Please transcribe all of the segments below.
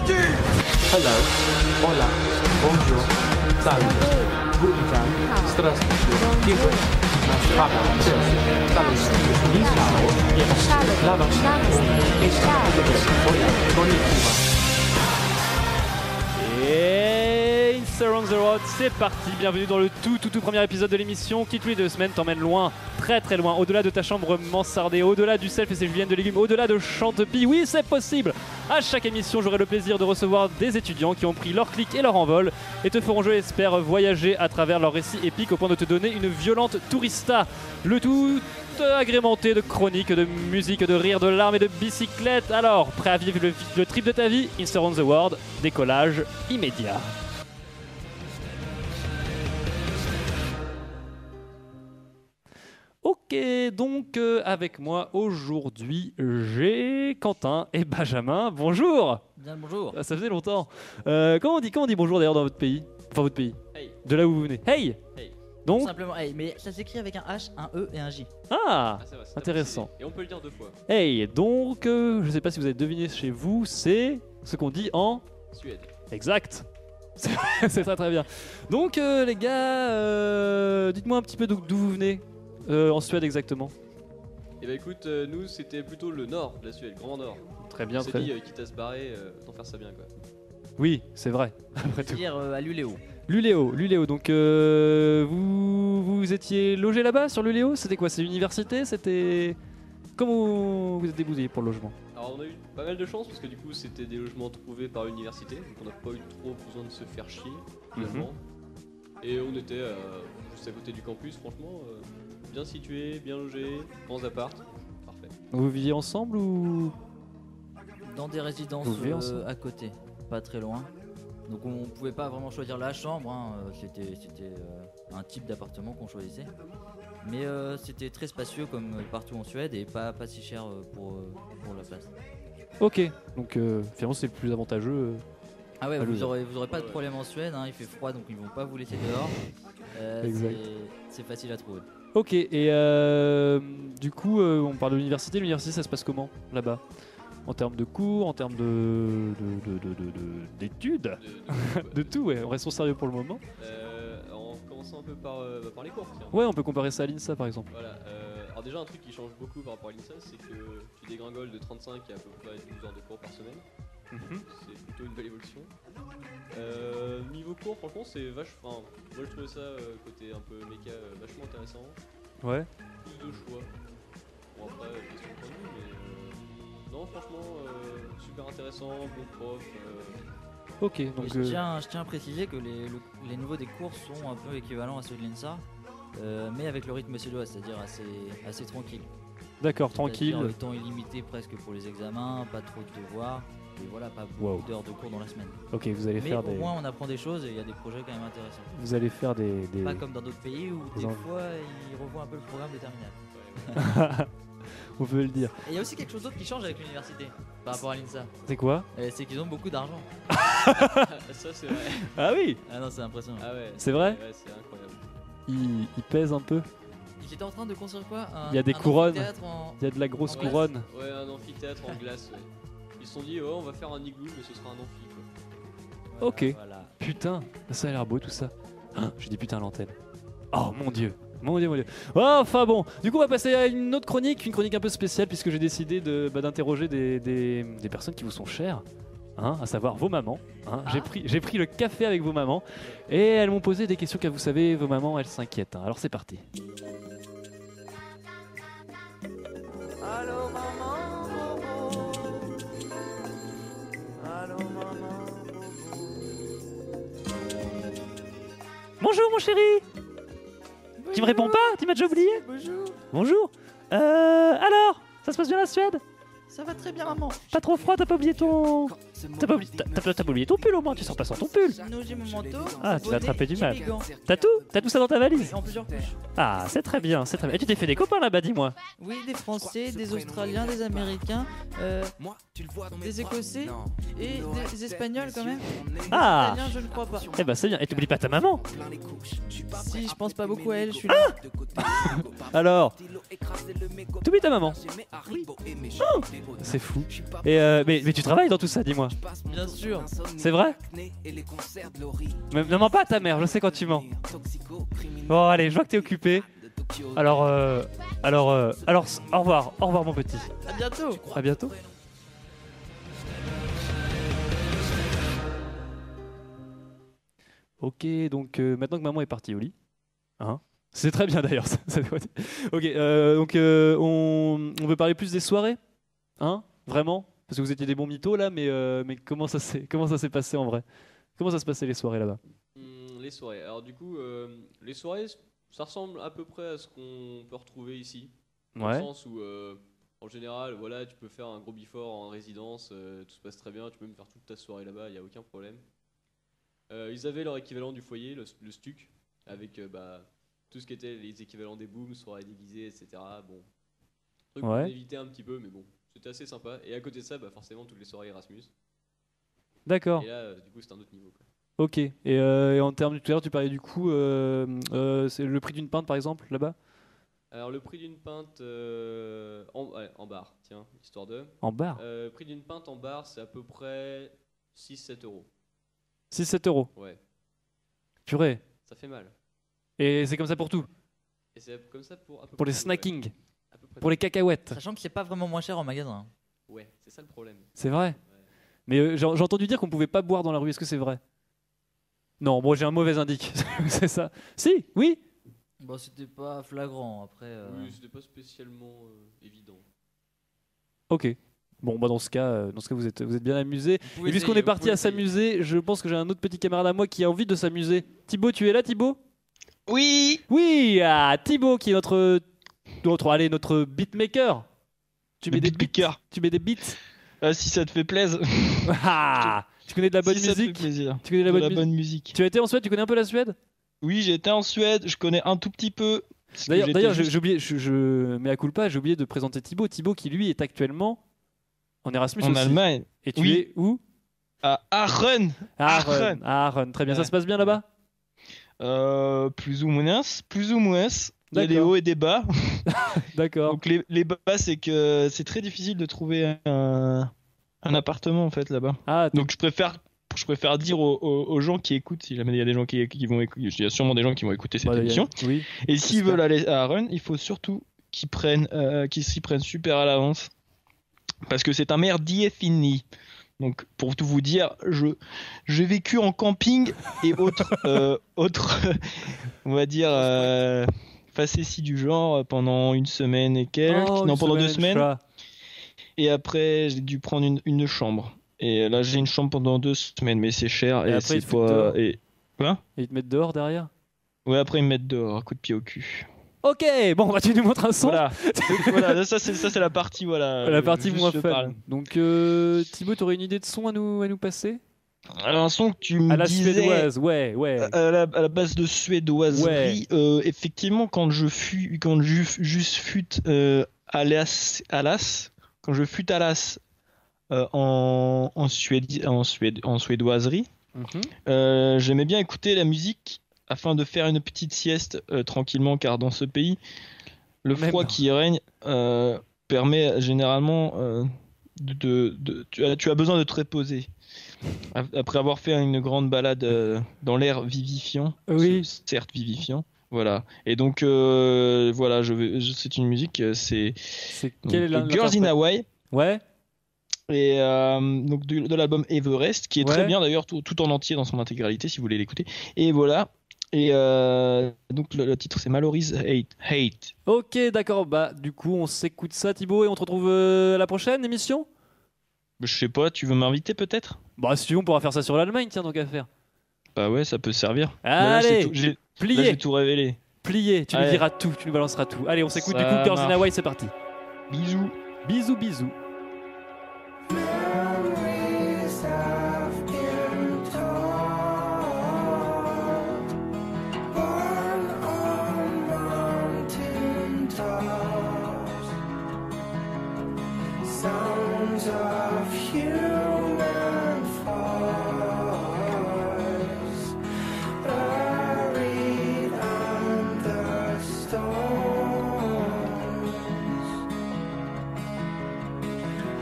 Hello, hola, bonjour, salve, guten Tag, здравствуйте, киво, marhaba, salut, ni hao, lavash, hola, konnichiwa. Et It's Around the Road, c'est parti, bienvenue dans le tout premier épisode de l'émission qui tous les 2 semaines t'emmène loin, très loin, au-delà de ta chambre mansardée, au-delà du self et ses juliennes de légumes, au-delà de Chantepie, oui c'est possible. À chaque émission j'aurai le plaisir de recevoir des étudiants qui ont pris leur clic et leur envol et te feront, je l'espère, voyager à travers leurs récits épiques au point de te donner une violente tourista, le tout agrémenté de chroniques, de musique, de rires, de larmes et de bicyclettes. Alors, prêt à vivre le trip de ta vie? It's Around the World, décollage immédiat. Ok, donc avec moi aujourd'hui, j'ai Quentin et Benjamin. Bonjour. Bien le bonjour. Ça faisait longtemps. Comment on dit bonjour d'ailleurs dans votre pays? Enfin votre pays. Hey. De là où vous venez. Hey. Hey. Donc Tout simplement, hey, mais ça s'écrit avec un H, un E et un J. Ah, c'est vrai, intéressant. Et on peut le dire 2 fois. Hey, donc je sais pas si vous avez deviné chez vous, c'est ce qu'on dit en Suède. exact. C'est très bien. Donc les gars, dites-moi un petit peu d'où vous venez en Suède exactement. Et bah écoute, nous c'était plutôt le nord de la Suède, grand nord. Très bien, On s'est très dit, bien. quitte à se barrer, autant faire ça bien quoi. Oui, c'est vrai. Après tout. C'est-à-dire à Luléo. Luléo. Donc vous étiez logé là-bas sur Luléo? C'était quoi? C'est l'université? C'était comment vous êtes débrouillé pour le logement? Alors on a eu pas mal de chance parce que du coup c'était des logements trouvés par l'université, donc on n'a pas eu trop besoin de se faire chier finalement. Et on était juste à côté du campus, franchement, bien situé, bien logé, grands apparts, parfait. Vous viviez ensemble ou? Dans des résidences Vous vivez ensemble à côté, pas très loin. Donc on pouvait pas vraiment choisir la chambre, hein. C'était un type d'appartement qu'on choisissait. Mais c'était très spacieux comme partout en Suède et pas si cher pour la place. Ok, donc finalement c'est le plus avantageux. Ah ouais, à vous Luléo. aurez pas de problème en Suède, hein. Il fait froid donc ils vont pas vous laisser dehors. Exact. C'est facile à trouver. Ok, et du coup on parle de l'université. L'université ça se passe comment là-bas? En termes de cours, en termes d'études, de tout, ouais, on reste sérieux pour le moment. En commençant un peu par les cours, tiens. Ouais, on peut comparer ça à l'INSA par exemple. Voilà, alors déjà un truc qui change beaucoup par rapport à l'INSA, c'est que tu dégringoles de 35 à peu près 12 heures de cours par semaine. C'est plutôt une belle évolution. Niveau cours, franchement, c'est vachement. Moi je trouvais ça côté un peu méca vachement intéressant. Ouais. Plus de choix. Bon, après, question de point de vue, mais. Non, franchement, super intéressant, bon prof. Ok, Et donc je tiens à préciser que les niveaux des cours sont un peu équivalents à ceux de l'INSA, mais avec le rythme suédois, c'est-à-dire assez tranquille. d'accord, tranquille. C'est-à-dire le temps illimité presque pour les examens, pas trop de devoirs, et voilà, pas beaucoup d'heures de cours dans la semaine. Ok, vous allez Mais faire au moins on apprend des choses et il y a des projets quand même intéressants. vous allez faire des. Pas comme dans d'autres pays où des des env- fois ils revoient un peu le programme des terminales. On peut le dire. Et il y a aussi quelque chose d'autre qui change avec l'université par rapport à l'INSA, C'est quoi? c'est qu'ils ont beaucoup d'argent. Ça, c'est vrai. Ah oui, Ah non, c'est impressionnant. Ah ouais. C'est vrai? Ouais, c'est incroyable. il pèse un peu. Ils étaient en train de construire quoi? Il y a des un couronnes. amphithéâtre en- Il y a de la grosse En glace. couronne. Ouais, un amphithéâtre en glace, ouais. Ils se sont dit, oh, on va faire un igloo, mais ce sera un amphi, quoi. Ok. Voilà. Putain, ça a l'air beau tout ça. Ah, j'ai dit putain à l'antenne. Oh mon dieu. Mon dieu. Oh, enfin bon, du coup on va passer à une autre chronique, une chronique un peu spéciale puisque j'ai décidé d'interroger des personnes qui vous sont chères, hein, à savoir vos mamans. Hein. Ah. J'ai pris le café avec vos mamans et elles m'ont posé des questions car vous savez, vos mamans elles s'inquiètent. Hein. Alors c'est parti. Allô maman, bobo. Allô maman, bobo. Bonjour mon chéri. Tu me réponds pas? Tu m'as déjà oublié? Bonjour. Bonjour. Alors, ça se passe bien la Suède? Ça va très bien maman. Pas trop froid? T'as pas oublié ton... T'as pas oublié ton pull au moins, tu sors pas sans ton pull. Non, j'ai mon manteau. Ah, mon tu vas bonnet attraper du et mal. mes gants. T'as tout ça dans ta valise? En plusieurs couches. Ah, c'est très bien, c'est très bien. Et tu t'es fait des copains là-bas, dis-moi. Oui, des Français, des Australiens, des Américains, des Écossais et des Espagnols quand même. Ah, Italiens, je ne crois pas. eh ben c'est bien. Et t'oublies pas ta maman? Si, je pense pas beaucoup à elle, je suis là. Alors, t'oublies ta maman? Oh, c'est fou. Et mais tu travailles dans tout ça, dis-moi. Bien sûr. C'est vrai? Ne mens pas à ta mère, je sais quand tu mens. Bon, allez, je vois que t'es occupé. Alors, au revoir mon petit. À bientôt. À bientôt. Ok, donc maintenant que maman est partie au lit, hein, c'est très bien d'ailleurs. Ok, donc on veut parler plus des soirées, hein, vraiment, parce que vous étiez des bons mythos là, mais comment ça s'est passé en vrai? Comment ça se passait les soirées là-bas? Les soirées. Alors du coup, les soirées, ça ressemble à peu près à ce qu'on peut retrouver ici. Dans le Ouais. sens où, en général, voilà, tu peux faire un gros before en résidence, tout se passe très bien, tu peux même faire toute ta soirée là-bas, il n'y a aucun problème. Ils avaient leur équivalent du foyer, le STUC, avec tout ce qui était les équivalents des booms, soirées déguisées, etc. Bon, truc qu'on Ouais. évitait un petit peu, mais bon, c'était assez sympa. Et à côté de ça, forcément, toutes les soirées Erasmus. D'accord. Et là, du coup, c'est un autre niveau, quoi. Ok. Et en termes, tout à l'heure, tu parlais du coup, c'est le prix d'une pinte par exemple là-bas? Alors, le prix d'une pinte en bar, tiens, histoire de. En bar? Prix d'une pinte en bar, c'est à peu près 6-7 euros. 6-7 euros. Ouais, Purée. ça fait mal. Et c'est comme ça pour tout? Et c'est comme ça pour à peu Pour les près tout, snackings? ouais. À peu près Pour les cacahuètes? Sachant que c'est pas vraiment moins cher en magasin. tout. Ouais, c'est ça le problème. C'est vrai? Mais j'ai entendu dire qu'on pouvait pas boire dans la rue, est-ce que c'est vrai? Non, bon, j'ai un mauvais indice. C'est ça. Si, oui. Bon, c'était pas flagrant après. Oui, c'était pas spécialement évident. Ok. Bon, bah dans ce cas, vous êtes bien amusés. Vous pouvez Et puisqu'on essayer, est parti vous à pouvez essayer. s'amuser, je pense que j'ai un autre petit camarade à moi qui a envie de s'amuser. Thibaut, tu es là, Thibaut? Oui. Oui, Thibaut qui est notre beatmaker. Tu mets des beats. Beatmaker. Tu mets des beats. Si ça te fait plaisir. Ah, tu connais de la bonne Si ça te fait musique. plaisir. Tu connais de De la la bonne bonne musique. musique. Tu as été en Suède, tu connais un peu la Suède? Oui, j'ai été en Suède, je connais un tout petit peu. parce que D'ailleurs, j'étais d'ailleurs, juste- j'ai oublié, je mets à culpa, j'ai oublié de présenter Thibaut. Thibaut qui lui est actuellement en Erasmus en aussi. Allemagne, Et tu Oui. es où? à Aachen. Aachen. Aachen, très bien. Ça Ouais. se passe bien là-bas? Plus ou moins. Plus ou moins. Il y a des D'accord. hauts et des bas. D'accord. Donc les bas, c'est que c'est très difficile de trouver un appartement en fait là-bas. Ah, Donc je préfère dire aux gens qui écoutent, si jamais il y a des gens qui vont écouter, il y a sûrement des gens qui vont écouter cette bah, émission. Oui. Et s'ils j'espère. veulent aller à Aachen, il faut surtout qu'ils s'y prennent super à l'avance. Parce que c'est un merdier fini. Donc, pour tout vous dire, j'ai vécu en camping et autres on va dire, facéties du genre pendant une semaine et quelques. Oh, non, une pendant 2 semaine, semaines. chat. Et après, j'ai dû prendre une chambre. Et là, j'ai une chambre pendant 2 semaines, mais c'est cher. Et Et, après, c'est ils te foutent pas. dehors. Et... Quoi? Et ils te mettent dehors derrière? Ouais, après, ils me mettent dehors, à coup de pied au cul. Ok, bon, bah, tu nous montres un son. Voilà. Donc, voilà, ça c'est la partie, voilà. La partie juste moins je fun. parle. Donc, Thibaut, t'aurais une idée de son à nous passer? Alors, un son que tu À me la disais. suédoise, ouais. À la base de suédoiserie, effectivement, quand je fus en suédoiserie, Mhm. j'aimais bien écouter la musique afin de faire une petite sieste tranquillement, car dans ce pays, le Même froid dans- qui règne permet généralement tu as besoin de te reposer. Après avoir fait une grande balade dans l'air vivifiant, Oui. certes vivifiant, voilà. Et donc voilà, c'est une musique, c'est C'est donc, quelle est Girls in l'interprète? Hawaii. Ouais. Et donc de l'album Everest, qui est Ouais. très bien d'ailleurs, tout en entier dans son intégralité, si vous voulez l'écouter. Et voilà. Et donc le titre c'est Mallory's Hate. Ok, d'accord. Bah, du coup, on s'écoute ça, Thibaut, et on te retrouve à la prochaine émission? Je sais pas, tu veux m'inviter peut-être? Bah, si tu veux, on pourra faire ça sur l'Allemagne, tiens, donc à faire. Bah ouais, ça peut servir. Mais là, Allez, là, plié, j'ai tout révélé. plié. Tu nous Allez. diras tout, tu nous balanceras tout. Allez, on s'écoute Ça du coup Girls in marche. Hawaii, c'est parti. Bisous. Bisous, bisous. Memories have been told, born on mountain tops, sounds of human voice buried under stones.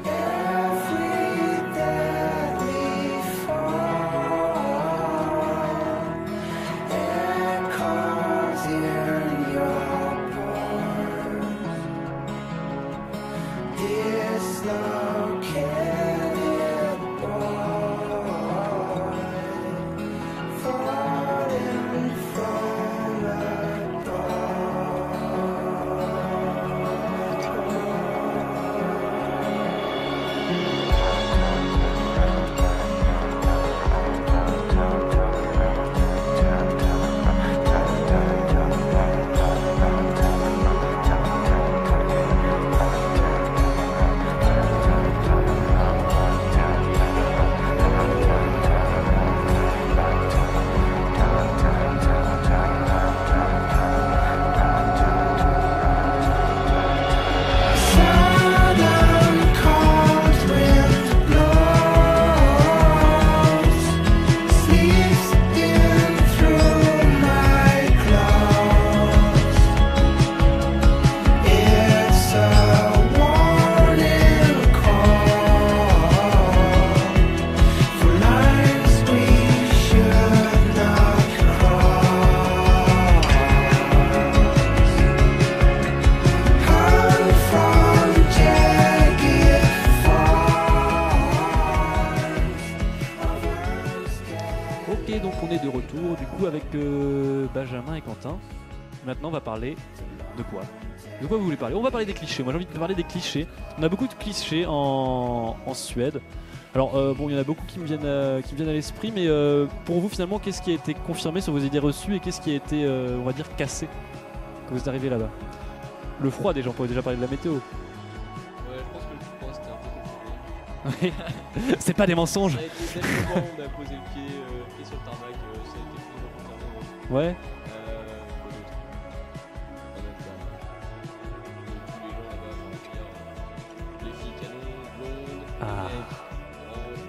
Every dead Benjamin et Quentin. Maintenant, on va parler de quoi? De quoi vous voulez parler? On va parler des clichés. Moi, j'ai envie de parler des clichés. On a beaucoup de clichés en Suède. Alors, bon, il y en a beaucoup qui me viennent à l'esprit, mais pour vous, finalement, qu'est-ce qui a été confirmé sur vos idées reçues et qu'est-ce qui a été, on va dire, cassé quand vous êtes arrivé là-bas? Le froid, déjà, on peut déjà parler de la météo. Ouais, je pense que le froid c'était un peu compliqué. C'est pas des mensonges. Ça a été dès le moment où on a posé le pied sur le tarmac, ça a été plus confirmé. Ouais. Quoi d'autre? En même temps, tous les gens là-bas, on va dire, les filles canons, blondes, Ah. mecs, orange,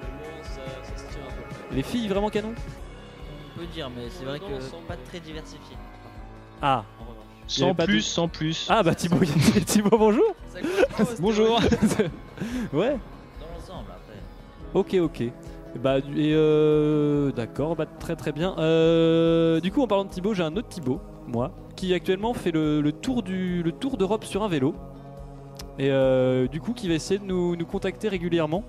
globalement, ça se tient à peu près. Les filles vraiment canon? On peut dire, mais c'est vrai Dans que l'ensemble, pas ouais. très diversifié. Ah. En revanche. Il y avait Sans pas plus, de- sans plus. Ah bah Thibaut, Thibaut bonjour. Ça correspond au Bonjour. Ouais. Dans l'ensemble, après. Ok. Bah d'accord, bah très très bien. Du coup en parlant de Thibaut, j'ai un autre Thibaut, moi, qui actuellement fait le tour d'Europe sur un vélo. Et du coup qui va essayer de nous contacter régulièrement.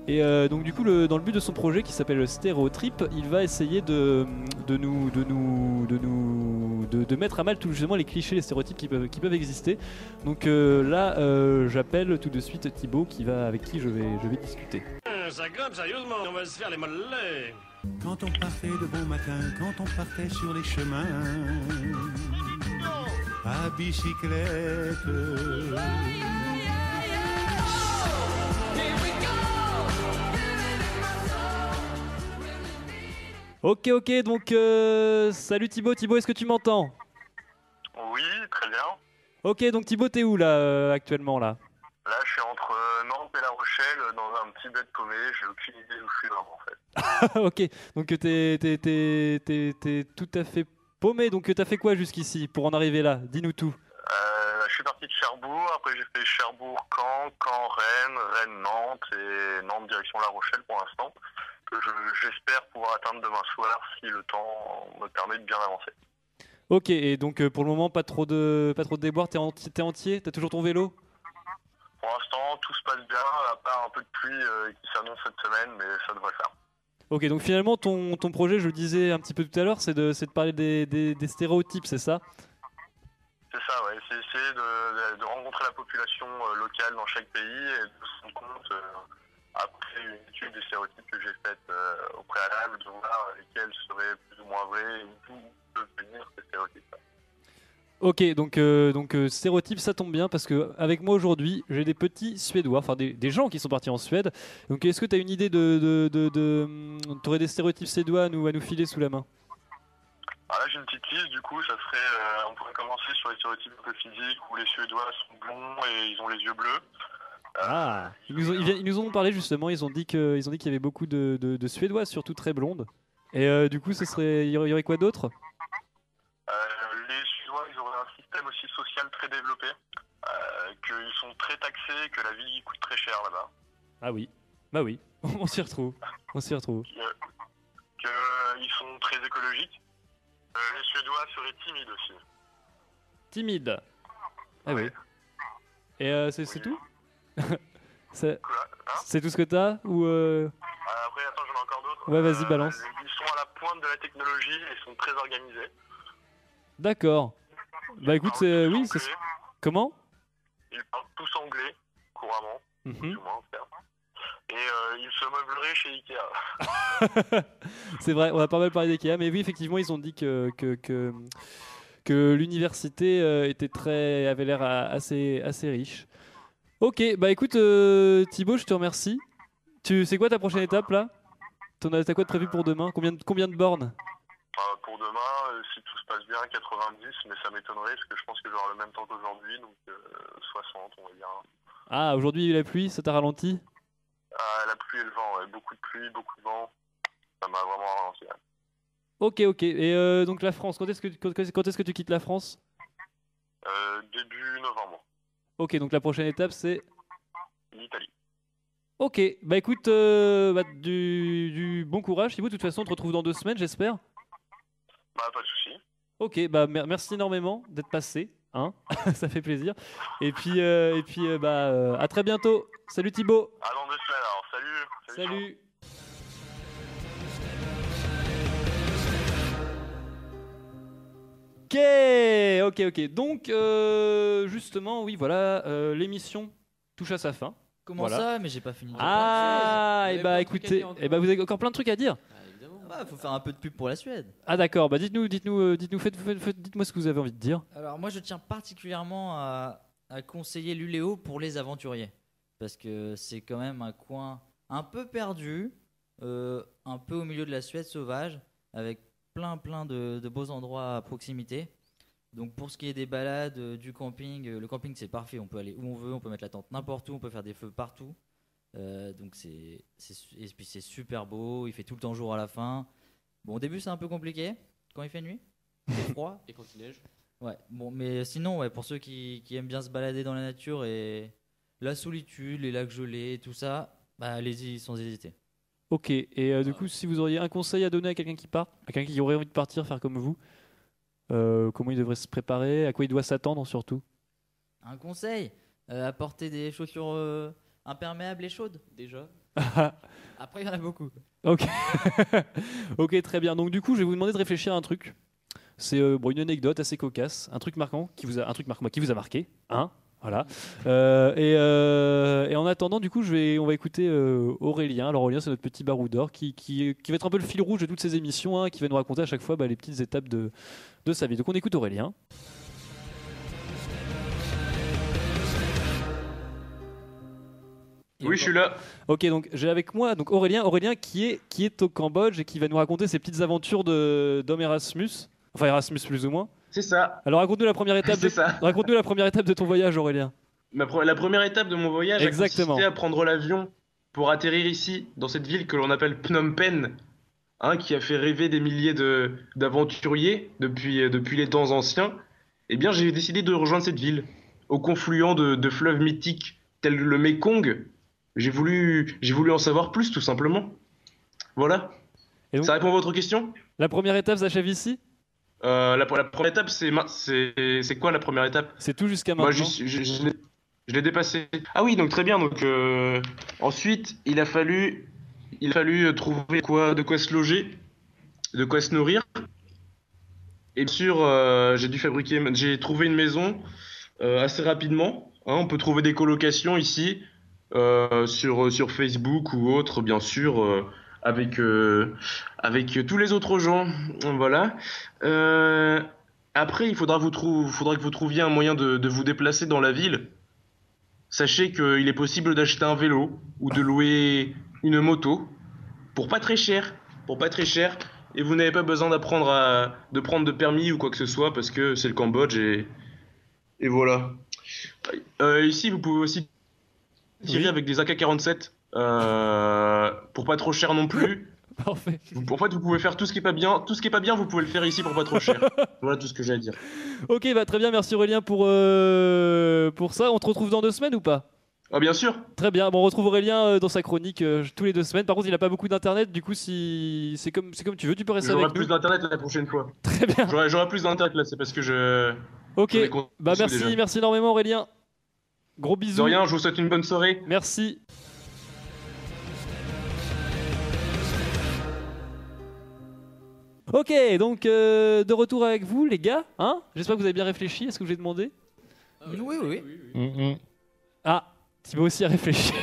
Et donc du coup dans le but de son projet qui s'appelle Stéréotrip, il va essayer de mettre à mal tout justement les clichés, les stéréotypes qui peuvent exister. Donc là j'appelle tout de suite Thibaut avec qui je vais discuter. Ça grimpe sérieusement, on va se faire les mollets. Quand on partait de bon matin, quand on partait sur les chemins, à bicyclette. Ok, donc salut Thibaut, est-ce que tu m'entends? Oui, très bien. Ok, donc Thibaut, t'es où là actuellement là? Là, je suis entre Nantes et La Rochelle dans un petit bête paumé. J'ai aucune idée où je suis vraiment en fait. Ok, donc t'es tout à fait paumé, donc t'as fait quoi jusqu'ici pour en arriver là? Dis-nous tout. Je suis parti de Cherbourg. Après, j'ai fait Cherbourg-Caen, Caen-Rennes, Rennes-Nantes et Nantes direction La Rochelle pour l'instant. Que j'espère pouvoir atteindre demain soir si le temps me permet de bien avancer. Ok, et donc pour le moment pas trop de déboires, t'es entier, t'as toujours ton vélo? Pour l'instant, tout se passe bien, à part un peu de pluie qui s'annonce cette semaine, mais ça devrait le faire. Ok, donc finalement ton projet, je le disais un petit peu tout à l'heure, c'est de parler des stéréotypes, c'est ça? C'est ça, ouais. C'est essayer de rencontrer la population locale dans chaque pays et de se rendre compte, après une étude des stéréotypes que j'ai faite au préalable, de voir lesquels seraient plus ou moins vrais et d'où peuvent venir ces stéréotypes. Ok, donc stéréotypes, ça tombe bien parce que avec moi aujourd'hui, j'ai des petits Suédois, enfin des gens qui sont partis en Suède. Donc est-ce que tu as une idée t'aurais des stéréotypes suédois à nous filer sous la main? Alors là, j'ai une petite liste, du coup, ça serait, on pourrait commencer sur les stéréotypes un peu physiques où les Suédois sont blonds et ils ont les yeux bleus. Ah, ils nous ont parlé justement, ils ont dit qu'il y avait beaucoup de Suédois, surtout très blondes. Et du coup, il y aurait quoi d'autre? Les Suédois, ils auraient un système aussi social très développé, qu'ils sont très taxés, que la vie coûte très cher là-bas. Ah oui, bah oui, on s'y retrouve. Qu'ils sont très écologiques. Les Suédois seraient timides aussi. Timide. Ah oui. Et c'est tout? C'est Quoi, hein c'est tout ce que t'as ou Après, attends, j'en ai encore d'autres. Ouais, vas-y, balance. Ils sont à la pointe de la technologie et ils sont très organisés. D'accord. Bah écoute, Ils parlent tous oui, anglais. comment? Ils parlent tous anglais, couramment, Mhm. plus ou moins, en fait. Et ils se meublerait chez Ikea. C'est vrai, on a pas mal parlé d'IKEA, mais oui, effectivement, ils ont dit que l'université avait l'air assez riche. Ok, bah écoute, Thibaut, je te remercie. C'est quoi ta prochaine étape là? T'as quoi de prévu pour demain? Combien de bornes? Pour demain, si tout se passe bien, 90, mais ça m'étonnerait parce que je pense que j'aurai le même temps qu'aujourd'hui, donc 60, on va dire. Ah, aujourd'hui la pluie, ça t'a ralenti? La pluie et le vent, ouais. Beaucoup de pluie, beaucoup de vent, ça m'a vraiment ralenti. Ouais. Ok. Et donc la France, quand est-ce que tu quittes la France? Début novembre, Ok, donc la prochaine étape c'est... l'Italie. Ok, bah écoute, du bon courage Thibaut, de toute façon on te retrouve dans 2 semaines j'espère. Bah, pas de soucis. Ok, bah merci énormément d'être passé, hein, ça fait plaisir. Et puis à très bientôt. Salut Thibaut. À dans 2 semaines alors, salut. Salut. Ok. Donc, justement, oui, voilà, l'émission touche à sa fin. Comment Voilà. ça? Mais j'ai pas fini. Ah, Vous et avez bah plein de trucs à écoutez, dire encore. et bah vous avez encore plein de trucs à dire. Ah, évidemment. Ah, faut faire un peu de pub pour la Suède. Ah d'accord, bah dites-moi ce que vous avez envie de dire. Alors moi je tiens particulièrement à conseiller l'Uléo pour les aventuriers. Parce que c'est quand même un coin un peu perdu, un peu au milieu de la Suède sauvage, avec plein de beaux endroits à proximité. Donc pour ce qui est des balades, du camping, le camping c'est parfait, on peut aller où on veut, on peut mettre la tente n'importe où, on peut faire des feux partout. Donc et puis c'est super beau, il fait tout le temps jour à la fin. Bon au début c'est un peu compliqué quand il fait nuit, il fait froid. Et quand il neige. Ouais, bon, mais sinon, ouais, pour ceux qui aiment bien se balader dans la nature et la solitude, les lacs gelés et tout ça, bah allez-y sans hésiter. Ok, et du coup, si vous auriez un conseil à donner à quelqu'un qui part, à quelqu'un qui aurait envie de partir, faire comme vous, comment il devrait se préparer, à quoi il doit s'attendre surtout? Un conseil, apporter des chaussures imperméables et chaudes, déjà. Après, il y en a beaucoup. Ok, ok, très bien. Donc du coup, je vais vous demander de réfléchir à un truc. C'est bon, une anecdote assez cocasse, un truc marquant qui vous a marqué, hein, voilà. Et en attendant, du coup, on va écouter Aurélien. Alors Aurélien, c'est notre petit baroudeur qui va être un peu le fil rouge de toutes ces émissions, hein, qui va nous raconter à chaque fois les petites étapes de sa vie. Donc on écoute Aurélien. Oui, je suis là. Ok, donc j'ai avec moi donc Aurélien qui est au Cambodge et qui va nous raconter ses petites aventures d'homme Erasmus, enfin Erasmus plus ou moins. C'est ça. Alors raconte-nous la première étape. Raconte-nous la première étape de ton voyage, Aurélien. La première étape de mon voyage a consisté à prendre l'avion pour atterrir ici, dans cette ville que l'on appelle Phnom Penh, hein, qui a fait rêver des milliers d'aventuriers depuis les temps anciens. Eh bien, j'ai décidé de rejoindre cette ville, au confluent de fleuves mythiques tels le Mekong. J'ai voulu en savoir plus, tout simplement. Voilà. Et donc, ça répond à votre question? La première étape s'achève ici? La première étape, c'est quoi la première étape? C'est tout jusqu'à maintenant. Moi, je l'ai dépassé. Ah oui, donc très bien. Donc ensuite, il a fallu trouver de quoi se loger, de quoi se nourrir. Et bien sûr, j'ai trouvé une maison assez rapidement. Hein, on peut trouver des colocations ici sur Facebook ou autre, bien sûr, avec tous les autres gens. Voilà. Après, faudra que vous trouviez un moyen de vous déplacer dans la ville. Sachez qu'il est possible d'acheter un vélo ou de louer une moto pour pas très cher. Et vous n'avez pas besoin de prendre de permis ou quoi que ce soit parce que c'est le Cambodge et voilà. Ici, vous pouvez aussi tirer avec des AK-47 pour pas trop cher non plus. Parfait. En fait, vous pouvez faire tout ce qui est pas bien. Tout ce qui est pas bien, vous pouvez le faire ici pour pas trop cher. Voilà tout ce que j'ai à dire. Ok, bah très bien, merci Aurélien pour ça. On te retrouve dans 2 semaines ou pas? Ah bien sûr. Très bien. Bon, on retrouve Aurélien dans sa chronique tous les 2 semaines. Par contre, il a pas beaucoup d'internet. Du coup, si c'est comme tu veux, tu peux rester avec nous. J'aurai plus d'internet la prochaine fois. Très bien. J'aurai plus d'internet là, c'est parce que je. Ok. Bah merci énormément Aurélien. Gros bisous. De rien, je vous souhaite une bonne soirée. Merci. Ok, donc de retour avec vous les gars, hein? J'espère que vous avez bien réfléchi à ce que je vous ai demandé. Oui. Ah, Thibaut aussi a réfléchi.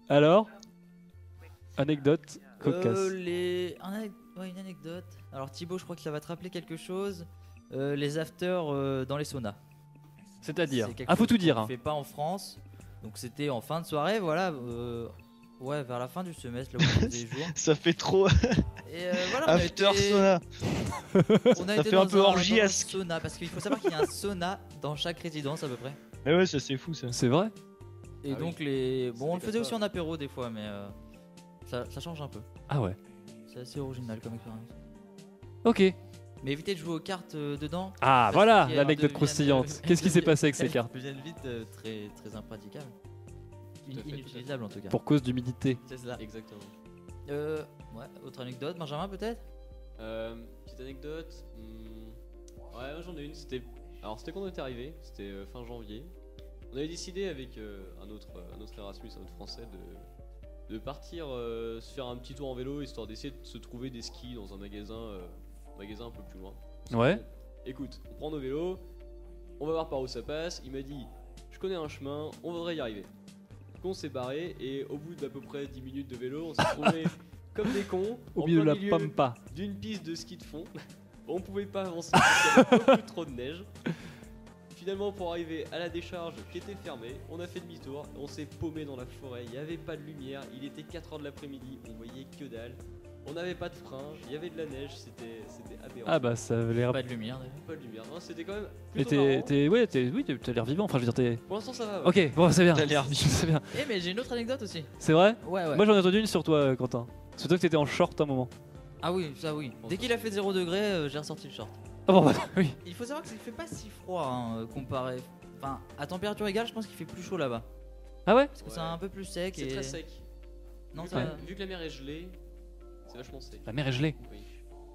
Alors, anecdote cocasse. Une anecdote. Alors Thibaut, je crois que ça va te rappeler quelque chose. Les afters dans les saunas. C'est-à-dire, faut tout dire. On fait pas en France. Donc c'était en fin de soirée, voilà. Ouais, vers la fin du semestre, là où on faisait jour. Ça fait trop. Et voilà, After sauna. Ça fait un peu orgiasque. Sauna, parce qu'il faut savoir qu'il y a un sauna dans chaque résidence à peu près. Mais ouais, ça c'est fou ça. C'est vrai. Et donc on le faisait aussi en apéro des fois, mais ça change un peu. Ah ouais. C'est assez original comme expérience. Ok. Mais évitez de jouer aux cartes dedans. Ah voilà, l'anecdote croustillante. Qu'est-ce qui s'est passé avec ces cartes? Elles deviennent vite très impraticables. Inutilisable en tout cas. Pour cause d'humidité. C'est ça. Exactement. Ouais, autre anecdote, Benjamin peut-être? Petite anecdote. Ouais, moi j'en ai une. C'était quand on était arrivé, c'était fin janvier. On avait décidé avec un autre Erasmus, un autre français, de partir se faire un petit tour en vélo histoire d'essayer de se trouver des skis dans un magasin un peu plus loin. Ouais. Écoute, on prend nos vélos, on va voir par où ça passe. Il m'a dit, je connais un chemin, on voudrait y arriver. Donc on s'est barré et au bout d'à peu près 10 minutes de vélo, on s'est trouvé comme des cons Au en milieu de plein la milieu pampa. d'une piste de ski de fond. On pouvait pas avancer parce qu'il y avait beaucoup trop de neige. Finalement, pour arriver à la décharge qui était fermée, on a fait demi-tour, on s'est paumé dans la forêt, il n'y avait pas de lumière, il était 4h de l'après-midi, on voyait que dalle, on n'avait pas de frein, il y avait de la neige, c'était aberrant. Ah bah ça avait l'air. Pas de lumière d'ailleurs. Pas de lumière, non, c'était quand même Et plutôt marrant. t'as l'air vivant. Enfin, je veux dire, t'es. Pour l'instant, ça va. Ouais. Ok, bon, c'est bien. T'as l'air vivant. C'est bien. Eh mais j'ai une autre anecdote aussi. C'est vrai. Ouais. Moi, j'en ai entendu une sur toi, Quentin. C'est toi que t'étais en short un moment. Ah oui, ça oui. Dès qu'il a fait 0 degré, j'ai ressorti le short. Ah bon, bah, oui. Il faut savoir que ça fait pas si froid comparé. Enfin, à température égale, je pense qu'il fait plus chaud là-bas. Ah ouais. Parce que c'est un peu plus sec. C'est et... très sec. Non, vu, ça. vu que la mer est gelée, c'est vachement sec. La mer est gelée. Oui.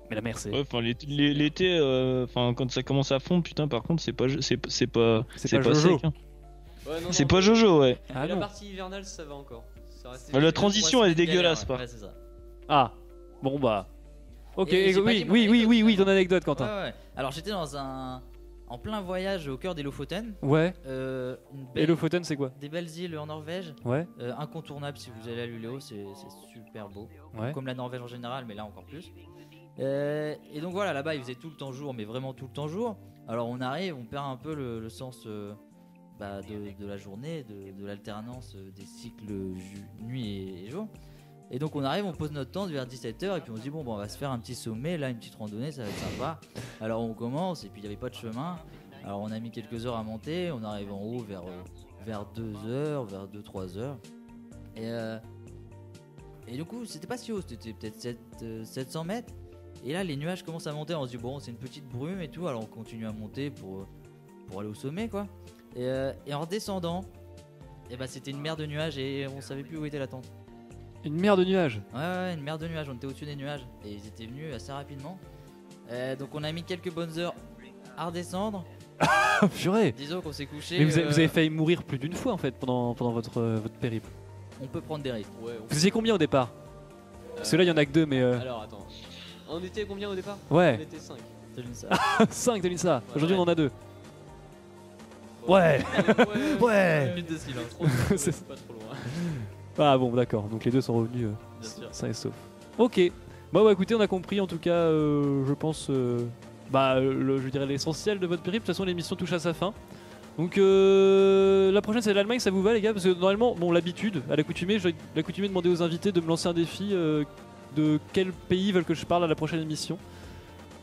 Mais la mer, c'est. Ouais, enfin l'été, enfin quand ça commence à fondre, putain, par contre, c'est pas pas pas Jojo. sec. Hein. Ouais, non, C'est non, pas Jojo, ouais. Ah Et la non. partie hivernale, ça va encore. Ça reste- La transition, elle est Galère, dégueulasse, ouais. par. Ouais, c'est ça. Ah. Bon bah. Ok. Et j'ai pas dit Oui, mon oui, anecdote. ton anecdote, Quentin. Ouais. Alors j'étais en plein voyage au cœur des Lofoten. Ouais. Une Et belle- Lofoten, c'est quoi? Des belles îles en Norvège. Ouais. Incontournable si vous allez à Luleå, c'est super beau. Ouais. Comme la Norvège en général, mais là encore plus. Et donc voilà, là-bas il faisait tout le temps jour, mais vraiment tout le temps jour. Alors on arrive, on perd un peu le sens de la journée, de l'alternance des cycles nuit et jour. Et donc on arrive, on pose notre tente vers 17h et puis on se dit bon on va se faire un petit sommet, là une petite randonnée, ça va être sympa. Alors on commence et puis il n'y avait pas de chemin. Alors on a mis quelques heures à monter, on arrive en haut vers 2h, vers 2-3h. Et du coup c'était pas si haut, c'était peut-être 700 mètres. Et là les nuages commencent à monter, on se dit bon c'est une petite brume et tout, alors on continue à monter pour aller au sommet quoi. Et en redescendant, c'était une mer de nuages et on savait plus où était la tente. Une mer de nuages. Ouais, une mer de nuages, on était au-dessus des nuages et ils étaient venus assez rapidement. Donc on a mis quelques bonnes heures à redescendre. Oh, purée. Disons qu'on s'est couché. Mais vous avez failli mourir plus d'une fois en fait pendant votre périple. On peut prendre des risques. Ouais, Vous étiez combien au départ? Parce que là il y en a que deux, mais. Alors attends. On était combien au départ? Ouais. On était 5. C'est juste ça. 5 de l'INSA. Aujourd'hui Ouais. on en a 2. Ouais. Ouais. Minute de silence. C'est pas trop loin. Ah bon, d'accord. Donc les deux sont revenus Bien sûr. sains et saufs. Ok. Bah écoutez, on a compris en tout cas, je pense, je dirais l'essentiel de votre périple. De toute façon, l'émission touche à sa fin. Donc la prochaine c'est l'Allemagne, ça vous va les gars? Parce que normalement, bon, l'habitude, à l'accoutumée, j'ai l'accoutumé de demander aux invités de me lancer un défi de quel pays veulent que je parle à la prochaine émission.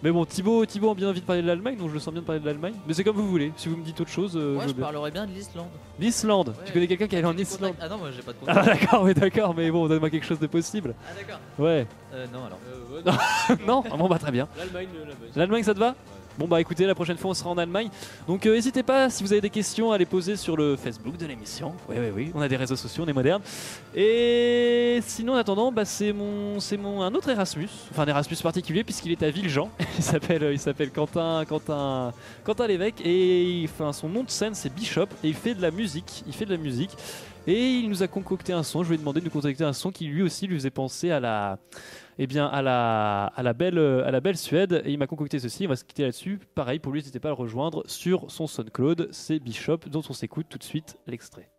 Mais bon, Thibaut a bien envie de parler de l'Allemagne, donc je le sens bien de parler de l'Allemagne. Mais c'est comme vous voulez, si vous me dites autre chose, Moi je veux je bien. parlerais bien de l'Islande. L'Islande, Ouais. tu connais quelqu'un qui est allé en J'ai des Islande? contacts. Ah non, moi j'ai pas de Ah contact. d'accord, oui d'accord, mais bon, donne-moi quelque chose de possible. Ah d'accord. Ouais. Non alors. Ouais, non. Non, bon bah très bien. L'Allemagne. L'Allemagne ça te va? Bon bah écoutez, la prochaine fois on sera en Allemagne. Donc n'hésitez pas, si vous avez des questions, à les poser sur le Facebook de l'émission. Oui, on a des réseaux sociaux, on est moderne. Et sinon en attendant, c'est un autre Erasmus, enfin un Erasmus particulier puisqu'il est à Villejean. il s'appelle Quentin Lévesque et son nom de scène c'est Bishop et il fait de la musique. Et il nous a concocté un son, je lui ai demandé de nous concocter un son qui lui aussi lui faisait penser à la belle Suède, et il m'a concocté ceci, on va se quitter là-dessus. Pareil pour lui, n'hésitez pas à le rejoindre sur son SoundCloud, c'est Bishop dont on s'écoute tout de suite l'extrait.